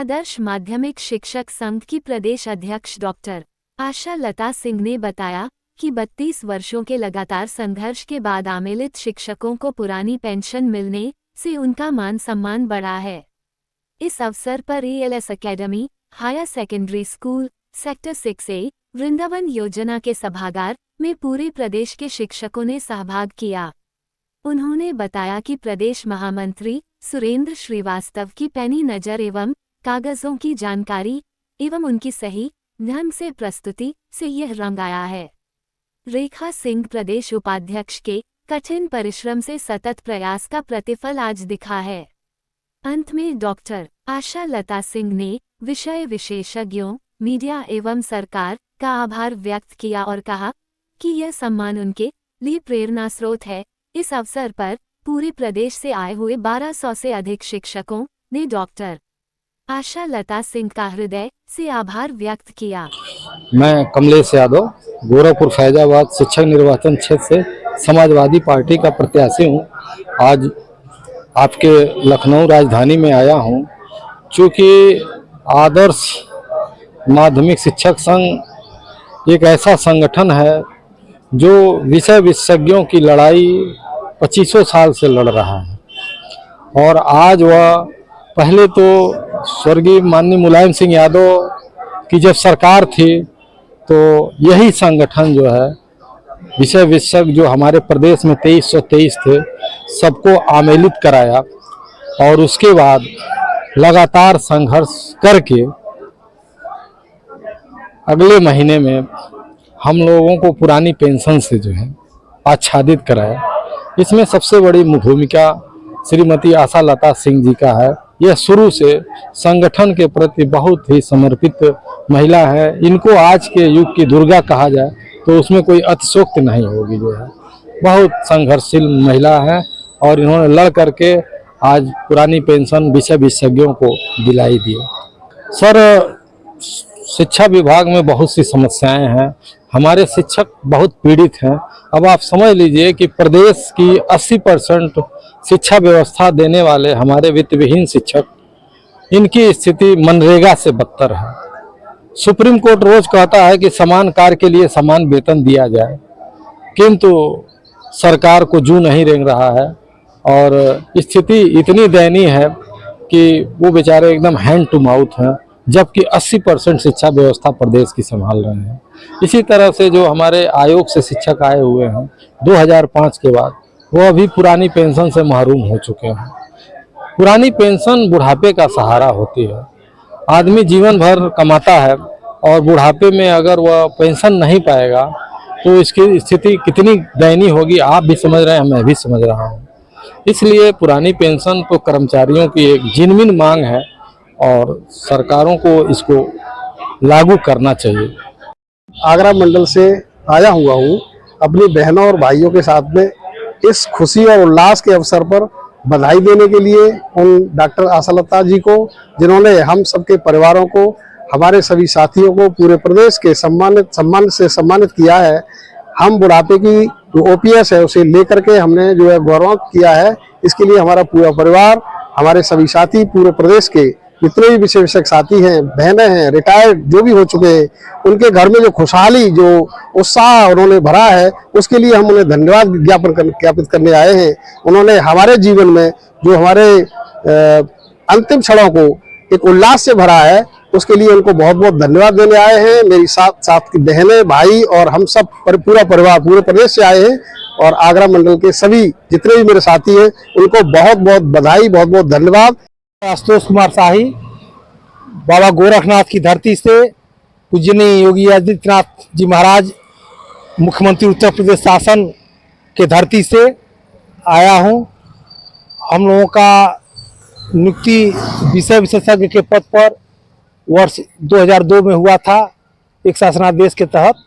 आदर्श माध्यमिक शिक्षक संघ की प्रदेश अध्यक्ष डॉक्टर आशा लता सिंह ने बताया कि 32 वर्षों के लगातार संघर्ष के बाद आमेलित शिक्षकों को पुरानी पेंशन मिलने से उनका मान सम्मान बढ़ा है। इस अवसर पर ALS academy, higher secondary school, sector 6A, Vrindavan योजना के सभागार में पूरे प्रदेश के शिक्षकों ने सहभाग किया। उन्होंने बताया कि प्रदेश महामंत्री सुरेंद्र श्रीवास्तव की पैनी नज़र एवं कागजों की जानकारी एवं उनकी सही ढंग से प्रस्तुति से यह रंग आया है। रेखा सिंह प्रदेश उपाध्यक्ष के कठिन परिश्रम से सतत प्रयास का प्रतिफल आज दिखा है। अंत में डॉक्टर आशा लता सिंह ने विषय विशेषज्ञों, मीडिया एवं सरकार का आभार व्यक्त किया और कहा कि यह सम्मान उनके लिए प्रेरणा स्रोत है। इस अवसर पर पूरे प्रदेश से आए हुए 1200 से अधिक शिक्षकों ने डॉक्टर आशा लता सिंह का हृदय से आभार व्यक्त किया। मैं कमलेश यादव, गोरखपुर फैजाबाद शिक्षक निर्वाचन क्षेत्र से समाजवादी पार्टी का प्रत्याशी हूँ। आज आपके लखनऊ राजधानी में आया हूँ क्योंकि आदर्श माध्यमिक शिक्षक संघ एक ऐसा संगठन है जो विषय विशेषज्ञों की लड़ाई 2500 साल से लड़ रहा है। और आज वह पहले तो स्वर्गीय माननीय मुलायम सिंह यादव की जब सरकार थी तो यही संगठन जो है विषय विशेषज्ञ जो हमारे प्रदेश में 2323 थे सबको आमेलित कराया और उसके बाद लगातार संघर्ष करके अगले महीने में हम लोगों को पुरानी पेंशन से जो है आच्छादित कराया। इसमें सबसे बड़ी भूमिका श्रीमती आशा लता सिंह जी का है। यह शुरू से संगठन के प्रति बहुत ही समर्पित महिला है। इनको आज के युग की दुर्गा कहा जाए तो उसमें कोई अतिशयोक्ति नहीं होगी। जो है बहुत संघर्षशील महिला है और इन्होंने लड़ करके आज पुरानी पेंशन विषय विशेषज्ञों को दिलाई दी। सर, शिक्षा विभाग में बहुत सी समस्याएं हैं। हमारे शिक्षक बहुत पीड़ित हैं। अब आप समझ लीजिए कि प्रदेश की 80% शिक्षा व्यवस्था देने वाले हमारे वित्त विहीन शिक्षक, इनकी स्थिति मनरेगा से बदतर है। सुप्रीम कोर्ट रोज कहता है कि समान कार्य के लिए समान वेतन दिया जाए, किंतु सरकार को जू नहीं रेंग रहा है और स्थिति इतनी दयनीय है कि वो बेचारे एकदम हैंड टू माउथ हैं, जबकि 80% शिक्षा व्यवस्था प्रदेश की संभाल रहे हैं। इसी तरह से जो हमारे आयोग से शिक्षक आए हुए हैं 2005 के बाद, वो अभी पुरानी पेंशन से महरूम हो चुके हैं। पुरानी पेंशन बुढ़ापे का सहारा होती है। आदमी जीवन भर कमाता है और बुढ़ापे में अगर वह पेंशन नहीं पाएगा तो इसकी स्थिति कितनी दयनीय होगी, आप भी समझ रहे हैं, मैं भी समझ रहा हूँ। इसलिए पुरानी पेंशन तो कर्मचारियों की एक जिनमिन मांग है और सरकारों को इसको लागू करना चाहिए। आगरा मंडल से आया हुआ हूँ अपनी बहनों और भाइयों के साथ में इस खुशी और उल्लास के अवसर पर बधाई देने के लिए उन डॉक्टर आशा लता जी को, जिन्होंने हम सबके परिवारों को, हमारे सभी साथियों को पूरे प्रदेश के सम्मान से सम्मानित किया है। हम बुढ़ापे की जो OPS है उसे लेकर के हमने जो है गौरव किया है। इसके लिए हमारा पूरा परिवार, हमारे सभी साथी, पूरे प्रदेश के जितने भी विषय विशेषज्ञ साथी हैं, बहनें हैं, रिटायर्ड जो भी हो चुके हैं, उनके घर में जो खुशहाली, जो उत्साह उन्होंने भरा है, उसके लिए हम उन्हें धन्यवाद ज्ञापित करने आए हैं। उन्होंने हमारे जीवन में जो हमारे अंतिम क्षणों को एक उल्लास से भरा है, उसके लिए उनको बहुत बहुत धन्यवाद देने आए हैं। मेरी साथ की बहनें, भाई और हम सब पूरा परिवार पूरे प्रदेश से आए हैं और आगरा मंडल के सभी जितने भी मेरे साथी हैं उनको बहुत बहुत बधाई, बहुत बहुत धन्यवाद। आशुतोष कुमार शाही, बाबा गोरखनाथ की धरती से, पूजनीय योगी आदित्यनाथ जी महाराज मुख्यमंत्री उत्तर प्रदेश शासन के धरती से आया हूं। हम लोगों का नियुक्ति विषय विशेषज्ञ के पद पर वर्ष 2002 में हुआ था एक शासनादेश के तहत।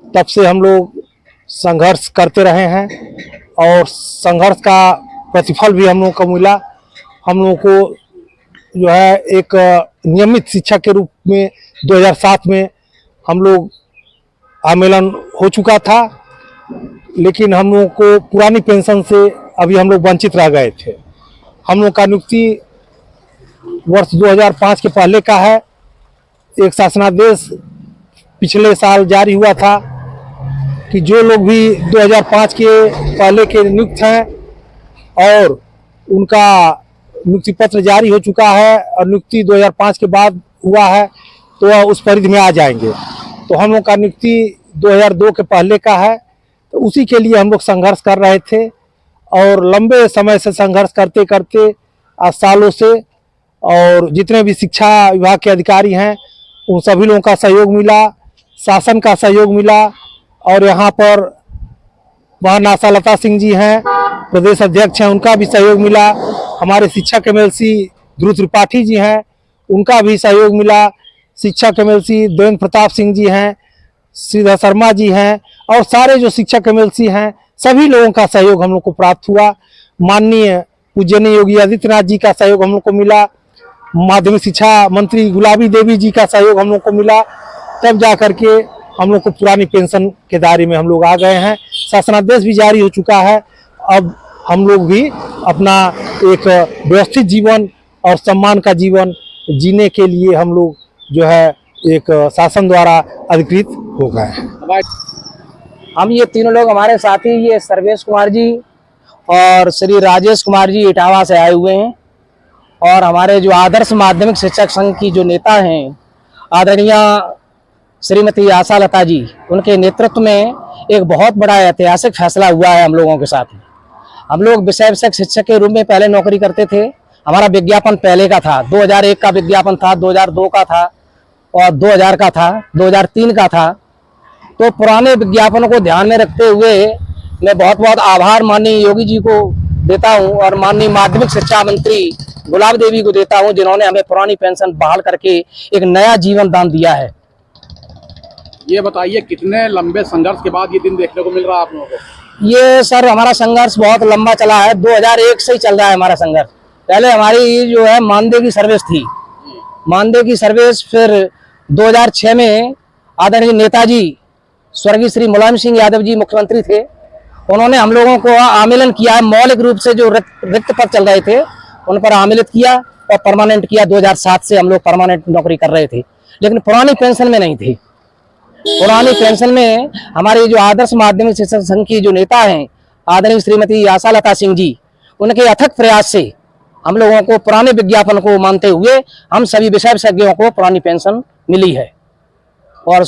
तब से हम लोग संघर्ष करते रहे हैं और संघर्ष का प्रतिफल भी हम लोगों को मिला। हम लोगों को जो है एक नियमित शिक्षक के रूप में 2007 में हम लोग आंदोलन हो चुका था, लेकिन हम लोगों को पुरानी पेंशन से अभी हम लोग वंचित रह गए थे। हम लोग का नियुक्ति वर्ष 2005 के पहले का है। एक शासनादेश पिछले साल जारी हुआ था कि जो लोग भी 2005 के पहले के नियुक्त हैं और उनका नियुक्ति पत्र जारी हो चुका है और नियुक्ति 2005 के बाद हुआ है तो वह उस परिधि में आ जाएंगे। तो हम लोग का नियुक्ति 2002 के पहले का है, तो उसी के लिए हम लोग संघर्ष कर रहे थे और लंबे समय से संघर्ष करते करते आज सालों से, और जितने भी शिक्षा विभाग के अधिकारी हैं उन सभी लोगों का सहयोग मिला, शासन का सहयोग मिला, और यहाँ पर महान आशालता सिंह जी हैं, प्रदेश अध्यक्ष हैं, उनका भी सहयोग मिला। हमारे शिक्षक MLC ध्रुव त्रिपाठी जी हैं, उनका भी सहयोग मिला। शिक्षक MLC देवेंद्र प्रताप सिंह जी हैं, श्रीधर शर्मा जी हैं, और सारे जो शिक्षक MLC हैं सभी लोगों का सहयोग हम लोग को प्राप्त हुआ। माननीय पूजनीय योगी आदित्यनाथ जी का सहयोग हम लोग को मिला, माध्यमिक शिक्षा मंत्री गुलाबी देवी जी का सहयोग हम लोग को मिला, तब जा करके हम लोग को पुरानी पेंशन के दायरे में हम लोग आ गए हैं। शासनादेश भी जारी हो चुका है। अब हम लोग भी अपना एक व्यवस्थित जीवन और सम्मान का जीवन जीने के लिए हम लोग जो है एक शासन द्वारा अधिकृत हो गए हैं। हम ये तीनों लोग हमारे साथी, ये सर्वेश कुमार जी और श्री राजेश कुमार जी इटावा से आए हुए हैं, और हमारे जो आदर्श माध्यमिक शिक्षक संघ की जो नेता हैं आदरणीय श्रीमती आशालता जी, उनके नेतृत्व में एक बहुत बड़ा ऐतिहासिक फैसला हुआ है हम लोगों के साथ। हम लोग विषय विषयक शिक्षक के रूप में पहले नौकरी करते थे। हमारा विज्ञापन पहले का था, 2001 का विज्ञापन था, 2002 का था और 2000 का था, 2003 का था। तो पुराने विज्ञापनों को ध्यान में रखते हुए मैं बहुत बहुत आभार माननीय योगी जी को देता हूं और माननीय माध्यमिक शिक्षा मंत्री गुलाब देवी को देता हूं, जिन्होंने हमें पुरानी पेंशन बहाल करके एक नया जीवन दान दिया है। ये बताइए कितने लंबे संघर्ष के बाद ये दिन देखने को मिल रहा है आप लोगों को? ये सर हमारा संघर्ष बहुत लंबा चला है, 2001 से ही चल रहा है हमारा संघर्ष। पहले हमारी जो है मानदेय की सर्विस थी, मानदेय की सर्विस, फिर 2006 में आदरणीय नेताजी स्वर्गीय श्री मुलायम सिंह यादव जी मुख्यमंत्री थे, उन्होंने हम लोगों को आमिलन किया, मौलिक रूप से जो रिक्त पद चल रहे थे उन पर आमिलित किया और परमानेंट किया। 2007 से हम लोग परमानेंट नौकरी कर रहे थे, लेकिन पुरानी पेंशन में नहीं थे। पुरानी पेंशन में हमारे जो आदर्श माध्यमिक शिक्षक संघ की जो नेता हैं आदरणीय श्रीमती आशालता सिंह जी, उनके अथक प्रयास से हम लोगों को पुराने विज्ञापन को मानते हुए हम सभी विषय विशेषज्ञों को पुरानी पेंशन मिली है।